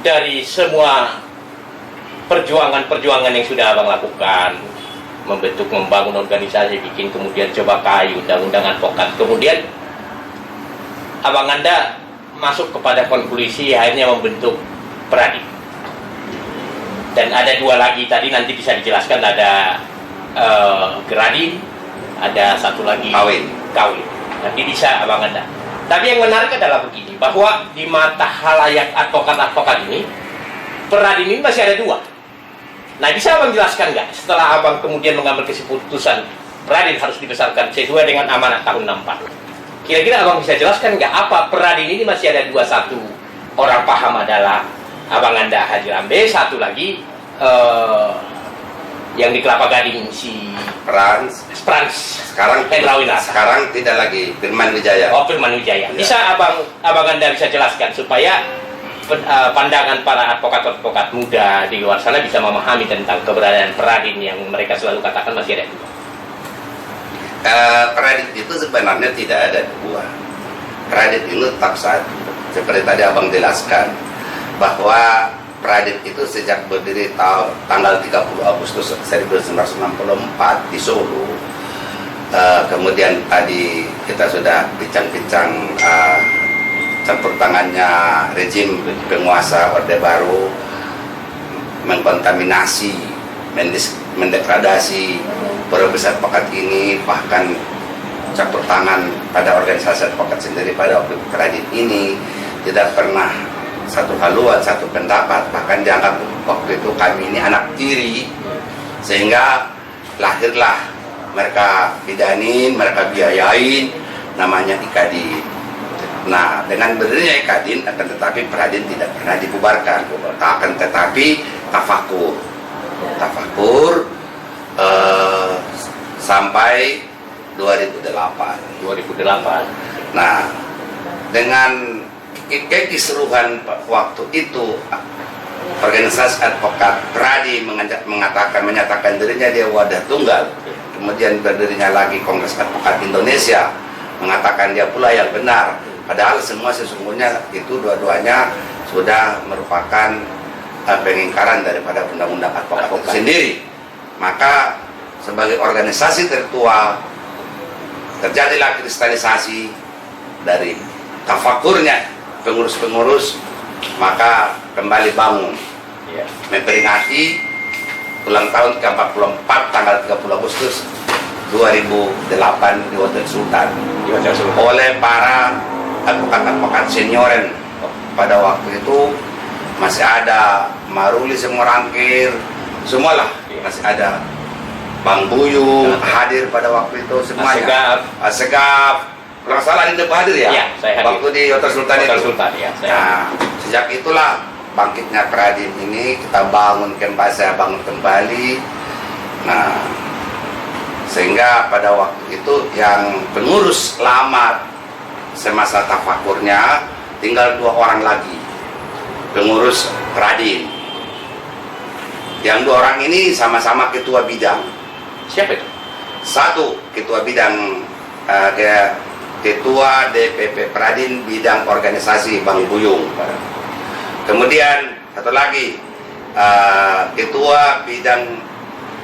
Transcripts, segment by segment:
dari semua perjuangan-perjuangan yang sudah abang lakukan, membangun organisasi, bikin kemudian coba kayu, undang-undang advokat, kemudian abang Anda masuk kepada konklusi akhirnya membentuk Peradin. Dan ada dua lagi tadi, nanti bisa dijelaskan, ada Geradin, ada satu lagi Kawin. Nanti bisa abang Anda. Tapi yang menarik adalah begini, bahwa di mata halayak advokat-advokat ini, Peradin ini masih ada dua. Nah, bisa abang jelaskan nggak, setelah abang kemudian mengambil keputusan Peradin harus dibesarkan sesuai dengan amanat tahun 64, kira-kira abang bisa jelaskan nggak apa Peradin ini masih ada dua? Satu orang paham adalah abang Anda Haji Rambe, satu lagi yang di Kelapa Gading si Frans sekarang Henrawinata. Sekarang tidak lagi, Firman Wijaya. Oh, Firman Wijaya. Bisa abang Anda bisa jelaskan supaya pandangan para advokat-advokat muda di luar sana bisa memahami tentang keberadaan Peradin yang mereka selalu katakan masih ada dua. Peradin itu sebenarnya tidak ada dua. Peradin itu tetap satu. Seperti tadi abang jelaskan bahwa Peradin itu sejak berdiri tanggal 30 Agustus 1964 di Solo. Kemudian tadi kita sudah bincang-bincang campur tangannya rezim penguasa Orde Baru mengkontaminasi, mendegradasi besar advokat ini, bahkan campur tangan pada organisasi advokat sendiri pada Peradin ini, tidak pernah satu haluan, satu pendapat, bahkan dianggap waktu itu kami ini anak tiri, sehingga lahirlah mereka bidanin, mereka biayain, namanya Ikadin. Nah, dengan berdirinya Ikadin, akan tetapi Peradin tidak pernah dibubarkan, akan tetapi tafakur sampai 2008. Nah, dengan keseluruhan waktu itu organisasi advokat Peradin menyatakan dirinya dia wadah tunggal. Kemudian berdirinya lagi Kongres Advokat Indonesia mengatakan dia pula yang benar. Padahal semua sesungguhnya itu dua-duanya sudah merupakan pengingkaran daripada undang-undang advokat itu sendiri. Maka sebagai organisasi tertua terjadilah kristalisasi dari tafakurnya pengurus-pengurus, maka kembali bangun memperingati ulang tahun ke-44 tanggal 30 Agustus 2008 di Hotel Sultan oleh para advokat-advokat senioren. Pada waktu itu masih ada Maruli Semorangkir, semualah masih ada Bang Buyung hadir pada waktu itu semuanya. Asegaf kalau salah ini hadir ya? Iya, saya hadir. Waktu di Hotel Sultan itu. Ya, nah, sejak itulah bangkitnya Peradin ini, kita bangun kembali, saya bangun kembali. Nah, sehingga pada waktu itu yang pengurus lama semasa tafakurnya tinggal 2 orang lagi pengurus Peradin. Yang 2 orang ini sama-sama ketua bidang. Siapa itu? Satu ketua bidang Ketua DPP Peradin bidang organisasi Bang Buyung. Kemudian satu lagi Ketua bidang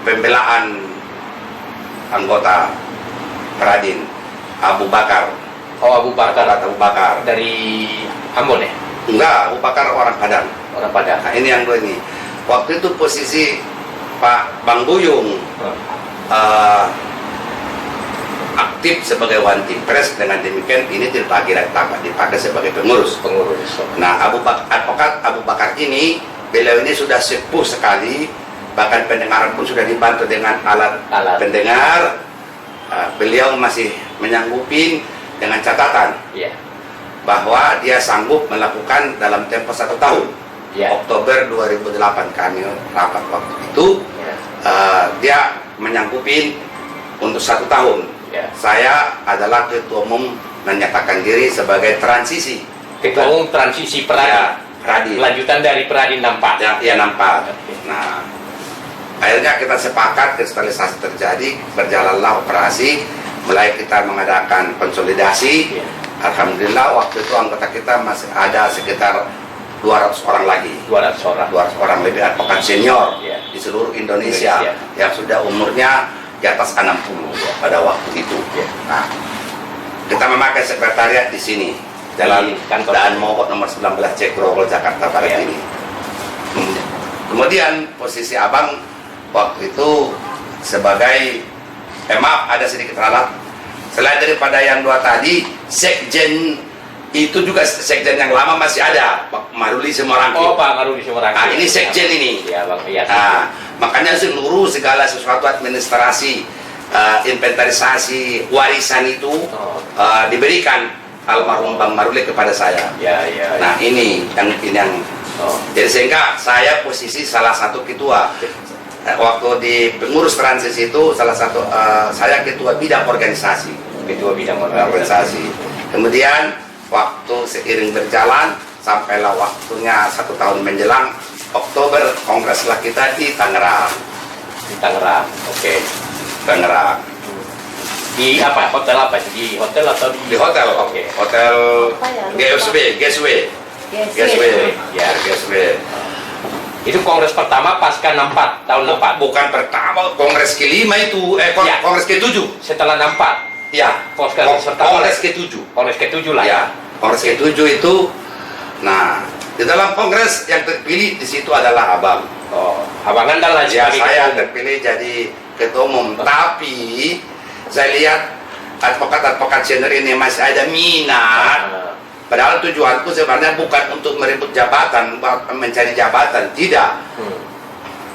pembelaan anggota Peradin Abu Bakar. Oh, Abu Bakar dari Ambon ya? Enggak, Abu Bakar orang Padang. Nah, ini yang dua ini. Waktu itu posisi Pak Bang Buyung aktif sebagai one team press, dengan demikian ini tidak dipakai sebagai pengurus. Nah, advokat Abu Bakar ini, beliau ini sudah sepuh sekali, bahkan pendengaran pun sudah dibantu dengan alat pendengar. Beliau masih menyanggupin dengan catatan bahwa dia sanggup melakukan dalam tempo 1 tahun. Oktober 2008 kami rapat waktu itu, dia menyanggupin untuk 1 tahun. Saya adalah ketua umum menyatakan diri sebagai transisi. Ketua umum transisi Peradin. Lanjutan dari Peradin 64. Ya, 64. Nah, akhirnya kita sepakat, kristalisasi terjadi, berjalanlah operasi, mulai kita mengadakan konsolidasi. Alhamdulillah waktu itu anggota kita masih ada sekitar 200 orang lagi. 200 orang. 200 orang lebih advokat senior Ya. di seluruh Indonesia yang sudah umurnya di atas 60 pada waktu itu. Ya. Nah, kita memakai sekretariat di sini, Jalan Di kantor. Daan Mogot nomor 19 C Grogol, Jakarta Barat Ya. ini. Kemudian posisi abang waktu itu sebagai maaf ada sedikit ralat. Selain daripada yang dua tadi, sekjen itu juga sekjen yang lama masih ada, Pak Maruli Semorangki. Oh, Pak Maruli Semorangki. Nah, ini sekjen ini. Ya, Bang. Iya. Nah, makanya seluruh segala sesuatu administrasi, inventarisasi warisan itu diberikan almarhum Bang Maruli kepada saya. Ya, ya. Nah, ini yang jadi sehingga saya posisi salah satu ketua. Waktu di pengurus transis itu salah satu saya ketua bidang organisasi. Ketua bidang Organisasi. Kemudian waktu seiring berjalan sampailah waktunya 1 tahun menjelang Oktober, kongreslah kita di Tangerang. di Tangerang. Oke. Tangerang. Di apa? Hotel apa? Di hotel atau Di hotel. Oke. Hotel Apa ya? GSW. Ya. GSW. Itu kongres pertama pasca 64 tahun 64. Bukan pertama, kongres kelima itu, Ya. kongres ke-7. Setelah 64. Ya, kongres ke-7. Kongres ke-7 lah Ya, kongres ke-7 itu. Nah, di dalam kongres yang terpilih di situ adalah abang. Oh, Abang Anda lah Ya, sebagai saya ketua. terpilih jadi ketua umum. Tapi saya lihat advokat-advokat senior ini masih ada minat. Padahal tujuanku sebenarnya bukan untuk merebut jabatan, mencari jabatan, tidak.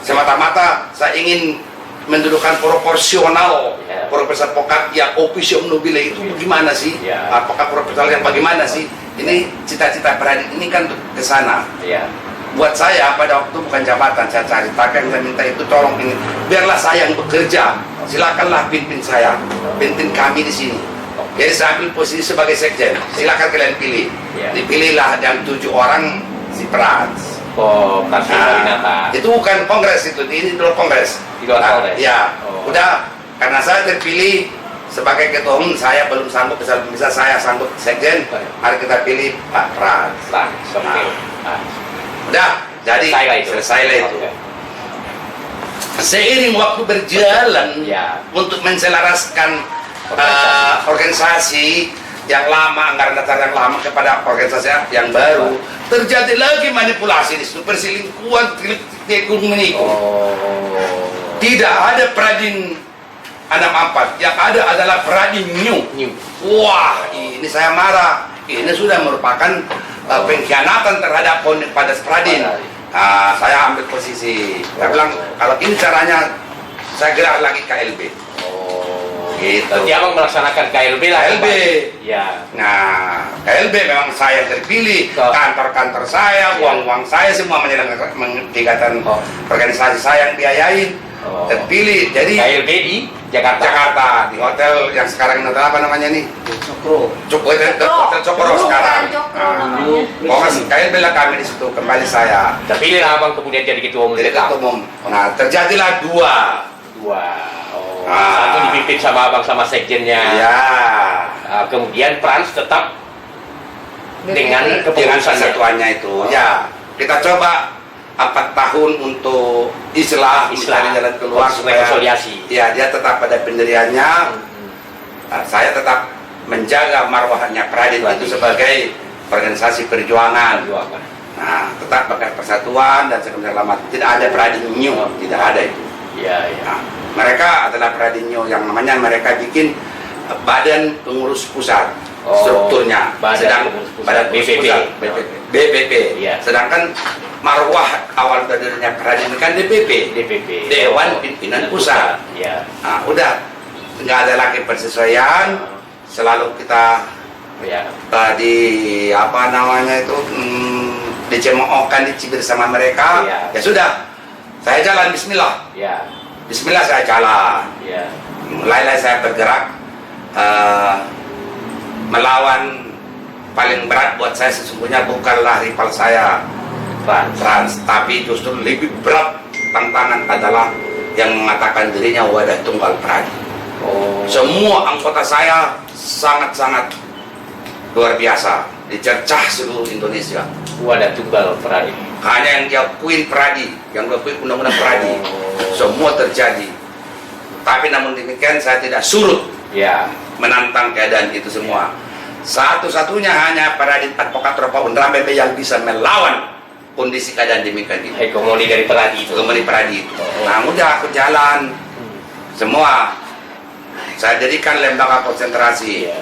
Semata-mata saya ingin mendudukan proporsional. Ya. Profesor advokat yang officium nobile itu bagaimana sih? Ya. Advokat profesional yang bagaimana sih? Ini cita-cita Pradit ini kan ke sana. Ya. Buat saya pada waktu bukan jabatan, saya cari takan, saya minta itu tolong ini, biarlah saya yang bekerja, silakanlah pimpin saya, pimpin kami di sini. Jadi saya ambil posisi sebagai sekjen, silakan kalian pilih. Ya. Dipilihlah dan 7 orang si Prans. Oh, Prans Winata. Itu bukan kongres itu, ini dulu kongres. Di luar kongres? Ya, Oh. udah karena saya terpilih sebagai ketua umum, saya belum sanggup, bisa saya sanggup sekjen, mari kita pilih Pak Prans. Prans, oke. Udah, jadi selesailah itu. Oke. Seiring waktu berjalan Ya. untuk menselaraskan organisasi yang lama, anggaran dasar yang lama kepada organisasi yang baru, terjadi lagi manipulasi di situ, perselingkuhan, tekun meniku. Oh. Tidak ada Pradin 64, yang ada adalah Pradin New. Wah, ini saya marah. Ini sudah merupakan pengkhianatan terhadap pada Pradin. Saya ambil posisi. Saya bilang kalau ini caranya, saya gerak lagi KLB. Gitu. Berarti Abang melaksanakan KLB lah. KLB. Ya. Nah, KLB memang saya terpilih, kantor-kantor saya, uang-uang saya semua menyelenggarakan kegiatan organisasi saya yang biayain. Terpilih, jadi KLB di Jakarta. Jakarta di hotel yang sekarang hotel apa namanya nih? Hotel Cokro sekarang. Kongres KLB lah kami di situ, kembali saya. Terpilih lah Abang kemudian jadi ketua umum. Jadi ketua umum. Nah, terjadilah dua. Oh. Satu dipimpin sama Abang sama sekjennya. Ya. Kemudian Prans tetap dengan Dengan kepengurusan kesatuannya itu. Ya, kita coba 4 tahun untuk islah, mencari jalan keluar supaya rekonsiliasi. ya dia tetap pada pendiriannya. Saya tetap menjaga marwahnya Pradit itu sebagai organisasi perjuangan. Nah, tetap pakai persatuan dan segala macam. Tidak ada Pradit New, tidak ada itu. Iya, iya. Nah, mereka adalah Pradit New yang namanya mereka bikin badan pengurus pusat. Strukturnya badan BPP. BPP. Iya. Sedangkan marwah awal berdirinya Pradit kan DPP. Dewan Pimpinan Pusat. Iya. Nah, udah nggak ada lagi persesuaian. Selalu kita di apa namanya itu dicemoohkan, dicibir sama mereka. Iya. Ya sudah, saya jalan Bismillah. Iya. Bismillah saya jalan. Iya. Mulailah saya bergerak melawan. Paling berat buat saya sesungguhnya bukanlah rival saya Prans, tapi justru lebih berat tantangan adalah yang mengatakan dirinya wadah tunggal Pradit. Semua anggota saya sangat-sangat luar biasa, dicercah seluruh Indonesia. Wadah tunggal Pradi. Hanya yang diakuin Pradi, yang diakui undang-undang Pradi. Semua terjadi. Tapi namun demikian saya tidak surut Ya. menantang keadaan itu semua. Satu-satunya hanya Pradi advokat Ropa Undrambe yang bisa melawan kondisi keadaan demikian ini. Hegemoni dari Pradi itu. Kembali Pradi itu. Nah, udah aku jalan semua. Saya jadikan lembaga konsentrasi. Iya.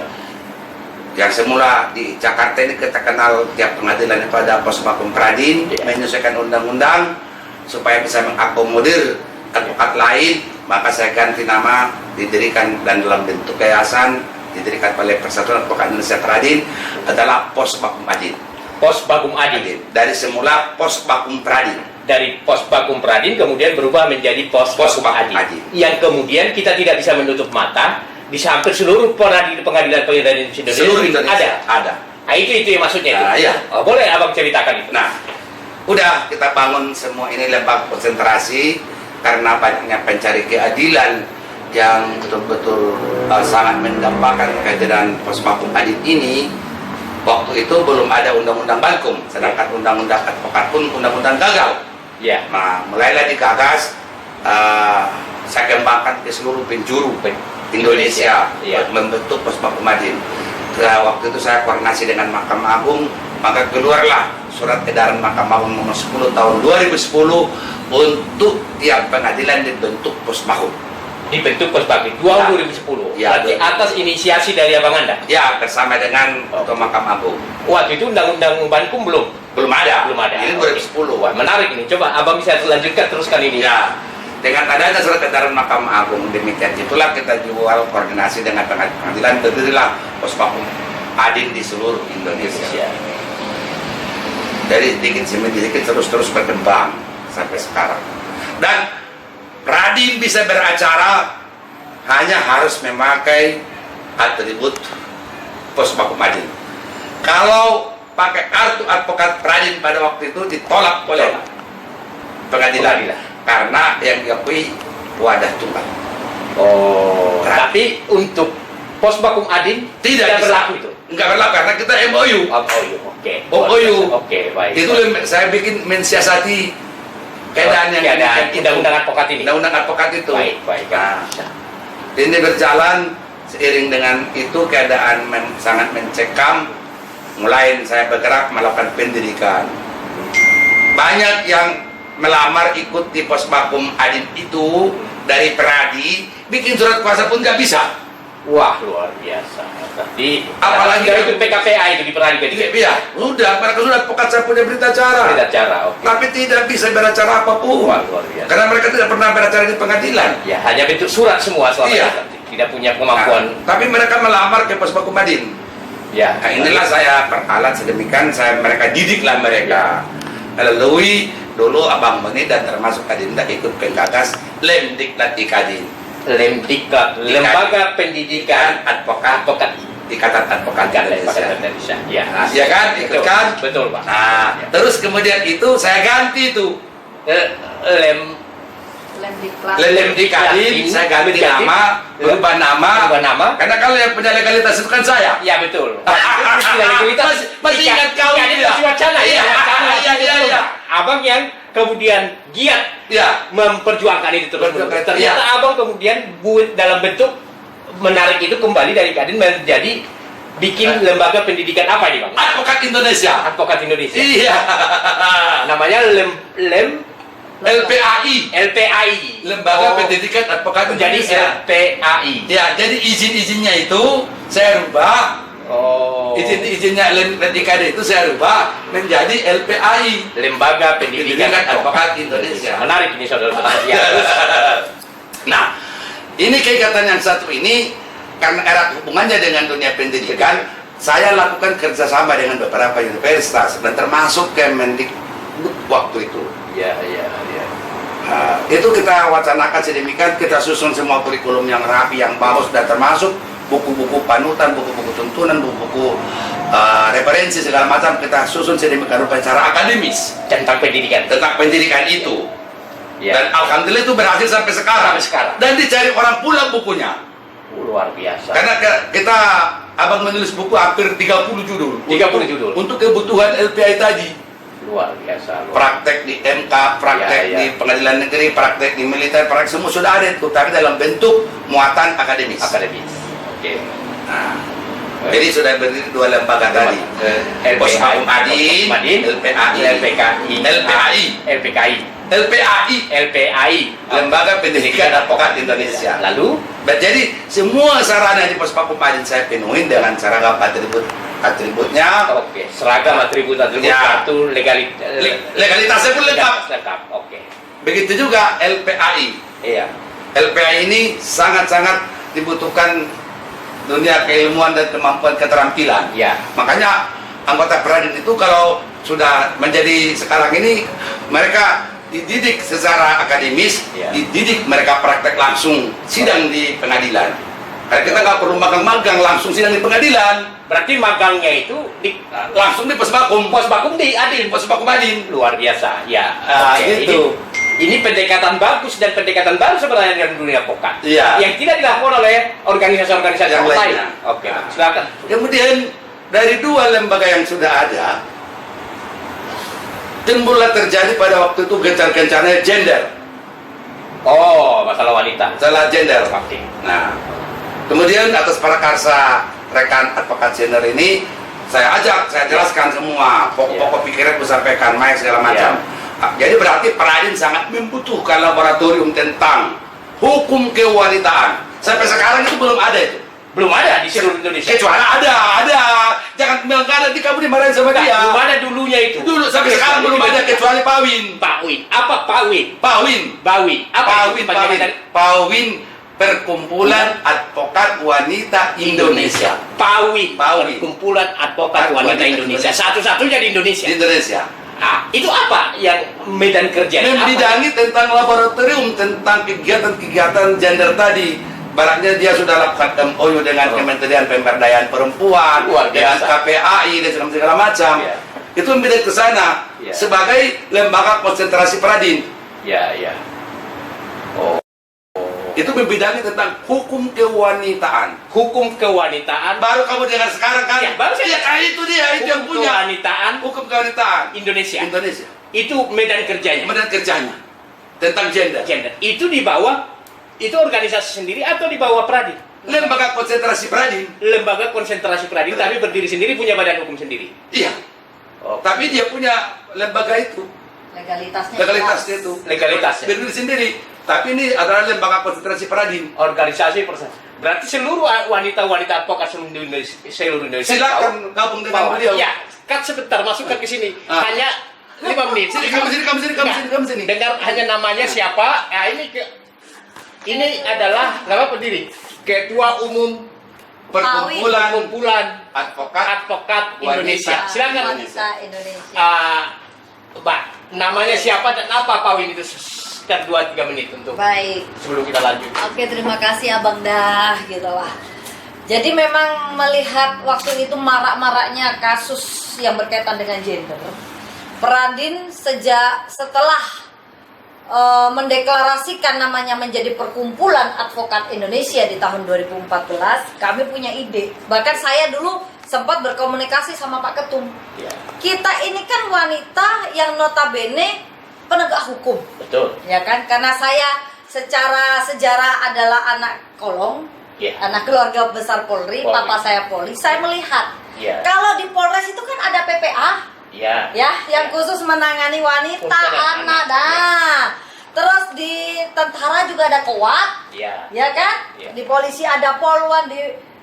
Yang semula di Jakarta ini kita kenal tiap pengadilan pada pos vakum Pradin, menyesuaikan undang-undang supaya bisa mengakomodir advokat lain, maka saya ganti nama, didirikan dan dalam bentuk yayasan, didirikan oleh Persatuan Advokat Indonesia Pradin adalah Pos Vakum Adin. Pos Vakum Adin. Dari semula Pos Vakum Pradin. Dari Pos Vakum Pradin kemudian berubah menjadi Pos Vakum Adin. Yang kemudian kita tidak bisa menutup mata di hampir seluruh pengadilan Indonesia. Seluruh Indonesia ada. Nah, itu yang maksudnya itu. Nah, iya. Oh, boleh abang ceritakan itu. Nah, udah kita bangun semua ini lembaga konsentrasi karena banyaknya pencari keadilan yang betul-betul sangat mendambakan kehadiran Pos Vakum Adin ini. Waktu itu belum ada undang-undang Balkum, sedangkan undang-undang advokat pun undang-undang gagal. Ya. Nah, mulailah digagas, saya kembangkan ke seluruh penjuru Indonesia Ya. membentuk Pos Vakum Adin. Waktu itu saya koordinasi dengan Mahkamah Agung, maka keluarlah surat edaran Mahkamah Agung nomor 10 tahun 2010 untuk tiap pengadilan dibentuk Pos Vakum. Dibentuk Pos Vakum tahun 2010. Ya, Berarti atas inisiasi dari abang Anda. Ya, bersama dengan Ketua Mahkamah Agung. Waktu itu undang-undang Balkum Belum ada. Ini Ini 2010. Wah, menarik ini. Coba abang bisa lanjutkan teruskan ini. Ya, dengan adanya surat edaran Mahkamah Agung demikian itulah kita jual koordinasi dengan pengadilan, berdirilah Pos Vakum Adin di seluruh Indonesia. Dari sedikit demi sedikit terus berkembang sampai sekarang. Dan Pradin bisa beracara hanya harus memakai atribut Pos Vakum Adin. Kalau pakai kartu advokat Pradin pada waktu itu ditolak oleh pengadilan karena yang diakui wadah tunggal. Oh, tapi untuk Pos Vakum Adin tidak berlaku itu. Enggak berlaku karena kita MOU. Oke. MOU. Oke, baik. Itu saya bikin mensiasati keadaan yang keadaan undang-undang advokat ini. Undang-undang advokat itu. Baik. Nah, ini berjalan seiring dengan itu keadaan sangat mencekam. Mulai saya bergerak melakukan pendidikan. Banyak yang melamar ikut di Pos Vakum Adin itu dari Pradi, bikin surat kuasa pun nggak bisa. Wah, luar biasa. Berarti apalagi dari itu PKPA itu di Pradi. Iya, udah mereka sudah advokat, saya punya berita acara. Oke. Tapi tidak bisa beracara apapun. Wah, luar biasa. Karena mereka tidak pernah beracara di pengadilan. Ya, hanya bentuk surat semua selama Iya. ini. Tidak punya kemampuan. Nah, tapi mereka melamar ke Pos Vakum Adin. Ya. Nah, inilah saya peralat sedemikian, mereka didiklah mereka. Melalui dulu Abang Beni dan termasuk Adinda ikut penggagas Lemdiklat Ikadin. Lemdiklat, Lembaga Pendidikan Advokat Ikatan Advokat Indonesia. Ya. Ya kan, ikut kan? Betul, Pak. Nah, terus kemudian itu saya ganti itu Lemdikadin, saya ganti nama, berubah nama. Karena kalau yang punya legalitas itu kan saya. Iya, betul. Legalitas masih ingat kau itu wacana. Iya. Abang yang kemudian giat memperjuangkan itu terus. Ternyata abang kemudian dalam bentuk menarik itu kembali dari Kadin menjadi bikin lembaga pendidikan apa ini, Bang? Advokat Indonesia. Advokat Indonesia. Iya. Namanya LPAI. Lembaga Pendidikan Advokat jadi Indonesia. LPAI. Ya, jadi izin-izinnya itu saya rubah. Izin-izinnya Lemdikadin itu saya rubah menjadi LPAI, Lembaga Pendidikan Advokat Indonesia. Menarik ini, saudara-saudara. Ya. Nah, ini kegiatan yang satu ini karena erat hubungannya dengan dunia pendidikan, saya lakukan kerjasama dengan beberapa universitas dan termasuk Kemendikbud waktu itu. Iya. Nah, itu kita wacanakan sedemikian, kita susun semua kurikulum yang rapi, yang bagus, dan termasuk buku-buku panutan, buku-buku tuntunan, buku-buku referensi segala macam kita susun sedemikian rupa secara akademis Tentang pendidikan itu. Ya. Dan alhamdulillah itu berhasil sampai sekarang. Dan dicari orang pula bukunya. Luar biasa. Karena Abang menulis buku hampir 30 judul. 30 judul. Untuk kebutuhan LPI tadi. Luar biasa. Praktek di MK, praktek Ya, ya. di pengadilan negeri, praktek di militer, praktek semua sudah ada itu, tapi dalam bentuk muatan akademis. Akademis. Oke. Nah, jadi sudah berdiri dua lembaga tadi. Pos Madin, LPAI, Lembaga Pendidikan Advokat Indonesia. Lalu, Jadi semua sarana di Pos Madin saya penuhin dengan seragam atributnya. oke, seragam atribut Ya. satu Legalitasnya pun lengkap. lengkap. Oke. Begitu juga LPAI. Iya. LPAI ini sangat-sangat dibutuhkan dunia keilmuan dan kemampuan keterampilan. Ya. Makanya anggota Pradin itu kalau sudah menjadi sekarang ini, mereka dididik secara akademis, Ya. dididik mereka praktek langsung sidang di pengadilan. Karena kita nggak perlu magang-magang, langsung sidang di pengadilan, Berarti magangnya itu di langsung di Posbakum, Pos Bakum di Adin. Posbakum Adin. Luar biasa. Ya. Oke, gitu. Ini pendekatan bagus dan pendekatan baru sebenarnya dengan dunia advokat. Iya. Yang tidak dilakukan oleh organisasi-organisasi Yang lain. lainnya. Oke, Nah. silakan. Kemudian dari dua lembaga yang sudah ada, timbullah terjadi pada waktu itu gencar-gencarnya gender, Oh, masalah wanita. masalah gender. Oke. Nah, kemudian atas prakarsa rekan advokat senior ini, saya jelaskan semua pokok-pokok pikiran, saya sampaikan, mic segala macam. Jadi berarti Pradin sangat membutuhkan laboratorium tentang hukum kewanitaan. Sampai sekarang itu belum ada itu. Belum ada di seluruh Indonesia. Kecuali ada. Jangan bilang nggak ada, nanti kamu dimarahin sama dia. Belum ada dulunya itu. Dulu sampai sekarang belum ada kecuali Pawin. Pawin. Apa Pawin? Pawin. Bawin. Apa itu panjangan? Pawin, Perkumpulan Advokat Wanita Indonesia. Pawin. Pawin. Kumpulan Advokat Wanita Indonesia. Satu-satunya di Indonesia. Di Indonesia. Ah, itu apa yang medan kerjanya? Membidangi tentang laboratorium, tentang kegiatan-kegiatan gender tadi. Barangnya dia sudah lakukan MOU dengan Kementerian Pemberdayaan Perempuan, Luar dengan biasa. KPAI dan segala macam. Ya. Itu membidangi ke sana Ya. sebagai lembaga konsentrasi Pradin. Ya. Oh. Itu membidangi tentang hukum kewanitaan. Hukum kewanitaan. Baru kamu dengar sekarang kan? Ya, baru saya- itu dia, itu yang Hukum punya kewanitaan hukum kewanitaan Indonesia. Indonesia. Itu medan kerjanya. Kemudian kerjanya tentang gender. Gender. Itu di bawah, itu organisasi sendiri atau di bawah Pradin? Lembaga konsentrasi Pradin. Lembaga konsentrasi Pradin, tapi berdiri sendiri, punya badan hukum sendiri. Iya. Oh. Tapi dia punya lembaga itu, legalitasnya itu. Legalitasnya. Berdiri sendiri. Tapi ini adalah lembaga konsentrasi Pradin. Organisasi persen. Berarti seluruh wanita-wanita advokat seluruh Indonesia. Silakan gabung dengan Bahwa- beliau. Ya, kat sebentar masukkan ke sini. Ah. Hanya 5 menit. Sini, kamu sini. Dengar hanya namanya siapa? Ya, ini adalah nama pendiri, Ketua Umum Perkumpulan Advokat Advokat Indonesia. Wanita. Silakan. Wanita Indonesia. Mbak, namanya siapa dan apa Pawin itu? Sekitar 2-3 menit untuk Baik. sebelum kita lanjut. Oke, terima kasih Abang Dah gitu lah. Jadi memang melihat waktu itu marak-maraknya kasus yang berkaitan dengan gender, Pradin setelah mendeklarasikan namanya menjadi Perkumpulan Advokat Indonesia di tahun 2014, kami punya ide. Bahkan saya dulu sempat berkomunikasi sama Pak Ketum. Ya, Kita ini kan wanita yang notabene penegak hukum, betul. ya kan? Karena saya secara sejarah adalah anak kolong, Ya. anak keluarga besar Polri, Polri. papa saya Polri. Saya melihat Ya. kalau di Polres itu kan ada PPA, Ya. ya, yang khusus menangani wanita, Urusan anak, anak, dah. Terus di tentara juga ada KOWAT, Ya. ya kan? Ya. Di polisi ada Polwan, di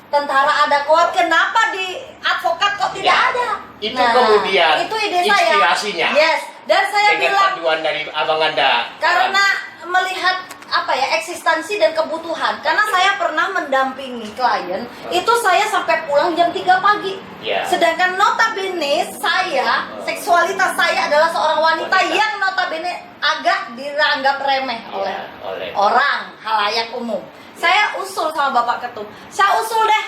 tentara ada KOWAT. Kenapa di advokat kok tidak Ya. ada? Itu kemudian itu ide saya. inspirasinya. Yes, dan saya Dengan bilang panduan dari Abang Anda. karena melihat apa ya, eksistensi dan kebutuhan. Karena saya pernah mendampingi klien, itu saya sampai pulang jam 3 pagi. Ya. Sedangkan notabene saya, seksualitas saya adalah seorang wanita yang notabene agak dianggap remeh Ya, oleh orang halayak umum. Saya usul sama Bapak Ketum, saya usul deh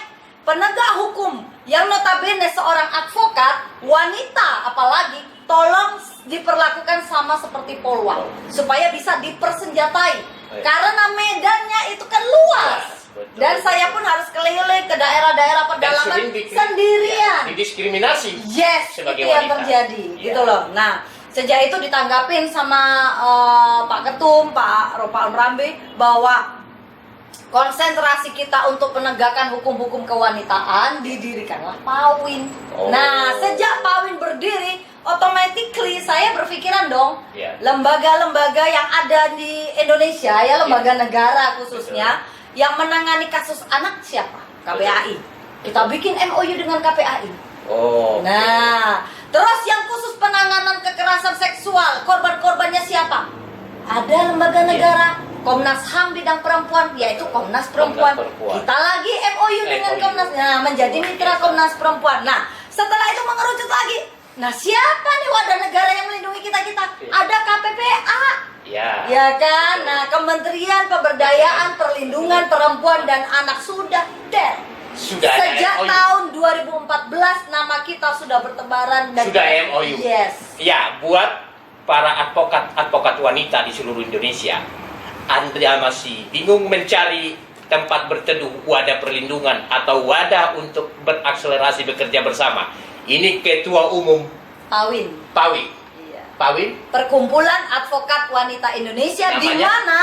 penegak hukum yang notabene seorang advokat wanita, apalagi tolong diperlakukan sama seperti Polwan supaya bisa dipersenjatai. Karena medannya itu kan luas. Betul. Dan saya pun harus keliling ke daerah-daerah pedalaman sendirian. Didiskriminasi. Yes, sebagai itu yang wanita. terjadi, Iya. gitu loh. Nah, sejak itu ditanggapin sama Pak Ketum, Pak Rambe, bahwa konsentrasi kita untuk penegakan hukum-hukum kewanitaan didirikanlah PAWIN. Oh. Nah, sejak PAWIN berdiri, automatically saya berpikiran dong, Iya. lembaga-lembaga yang ada di Indonesia, ya lembaga negara khususnya, yang menangani kasus anak siapa? KPAI. Kita bikin MOU dengan KPAI. Oh. Nah, terus yang khusus penanganan kekerasan seksual, korban-korbannya siapa? Ada lembaga negara, Komnas HAM bidang perempuan, yaitu Komnas Perempuan. Komnas Perempuan. Kita lagi MOU dengan MOU. Komnas, nah menjadi mitra Komnas Perempuan. Nah, setelah itu mengerucut lagi. Nah, siapa nih wadah negara yang melindungi kita-kita? Ada KPPA. Ya. Ya kan? Nah, Kementerian Pemberdayaan Perlindungan Perempuan dan Anak sudah there. Sudah ada Sejak MOU. tahun 2014 nama kita sudah bertebaran dan Sudah MOU. Yes. Ya, buat para advokat wanita di seluruh Indonesia, Anda masih bingung mencari tempat berteduh, wadah perlindungan atau wadah untuk berakselerasi bekerja bersama. Ini Ketua Umum PAWIN. PAWIN. Iya. PAWIN. Perkumpulan Advokat Wanita Indonesia, di Namanya? mana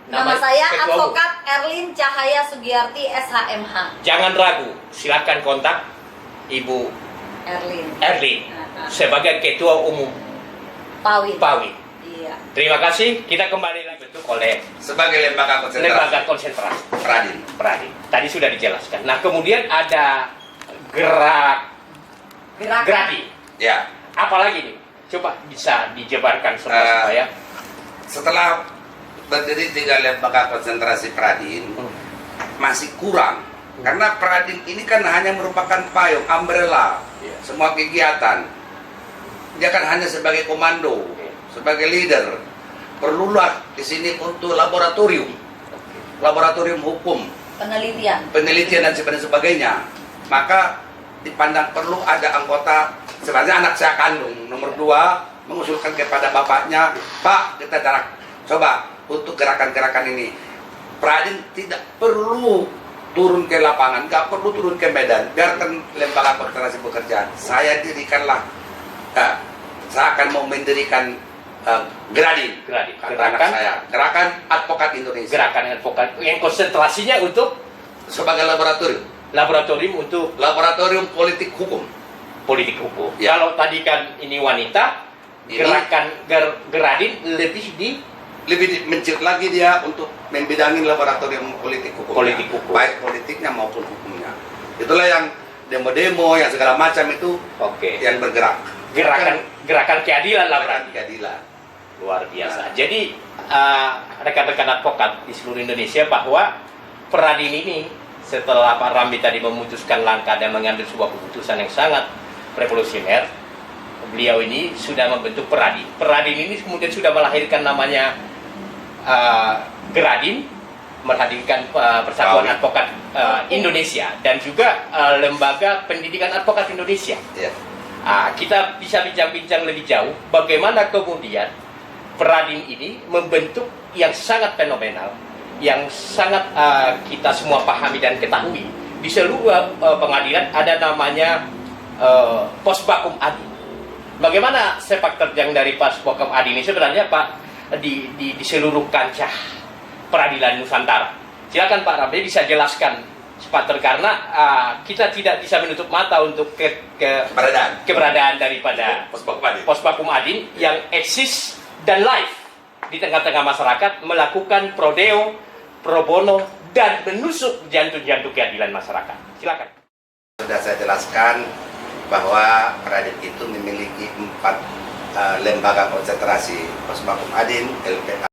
nama Nama saya Ketua Umum. Advokat Erlin Cahaya Sugiyarti SHMH. Jangan ragu, silakan kontak Ibu Erlin. Erlin sebagai Ketua Umum PAWIN. PAWIN. Iya. Terima kasih. Kita kembali lagi bentuk oleh Sebagai lembaga konsentrasi lembaga konsentrasi Pradin. Pradin. Tadi sudah dijelaskan. Nah, kemudian ada Gerakan. Gradi. Ya, Apalagi nih? Coba bisa dijabarkan semua Eh, supaya. setelah berdiri 3 lembaga konsentrasi Pradin, masih kurang. Karena Pradin ini kan hanya merupakan payung, umbrella, Iya. semua kegiatan. Dia kan hanya sebagai komando, sebagai leader. Perlulah di sini untuk laboratorium hukum, Penelitian. dan sebagainya. Maka dipandang perlu ada anggota, sebenarnya anak saya kandung nomor 2 mengusulkan kepada bapaknya, Pak, kita coba untuk gerakan-gerakan ini. Pradin tidak perlu turun ke lapangan, nggak perlu turun ke medan, biarkan lembaga konsentrasi bekerja. Saya akan mau mendirikan Gradi, kata anak saya, Gerakan Advokat Indonesia, Gerakan advokat yang konsentrasinya untuk sebagai laboratorium politik hukum. politik hukum. Ya. Kalau tadi kan ini wanita, Ini- gerakan Gradin lebih mencit lagi dia untuk membidangi laboratorium politik hukum, Politik hukum. baik politiknya maupun hukumnya. Itulah yang demo-demo yang segala macam itu oke. yang bergerak. Gerakan keadilan lah Gerakan berarti. keadilan. Luar biasa. Jadi rekan-rekan advokat di seluruh Indonesia bahwa Pradin ini setelah Pak Rambi tadi memutuskan langkah dan mengambil sebuah keputusan yang sangat revolusioner, beliau ini sudah membentuk Pradin. Pradin ini kemudian sudah melahirkan namanya Gradin, menghadirkan Persatuan PAWIN. Advokat Indonesia dan juga Lembaga Pendidikan Advokat Indonesia. Ya. Kita bisa bincang-bincang lebih jauh bagaimana kemudian Pradin ini membentuk yang sangat fenomenal, yang sangat kita semua pahami dan ketahui. Di seluruh pengadilan ada namanya Posbakum Adi. Bagaimana sepak terjang dari Posbakum Adi ini sebenarnya Pak di seluruh kancah peradilan Nusantara? Silakan Pak Rambe bisa jelaskan sepatutnya karena kita tidak bisa menutup mata untuk keberadaan daripada Posbakum Adin yang eksis dan live di tengah-tengah masyarakat, melakukan prodeo, pro bono, dan menusuk jantung-jantung keadilan masyarakat. Silakan. Sudah saya jelaskan bahwa Pradin itu memiliki 4 lembaga konsentrasi: Posbakum Adin, LPA,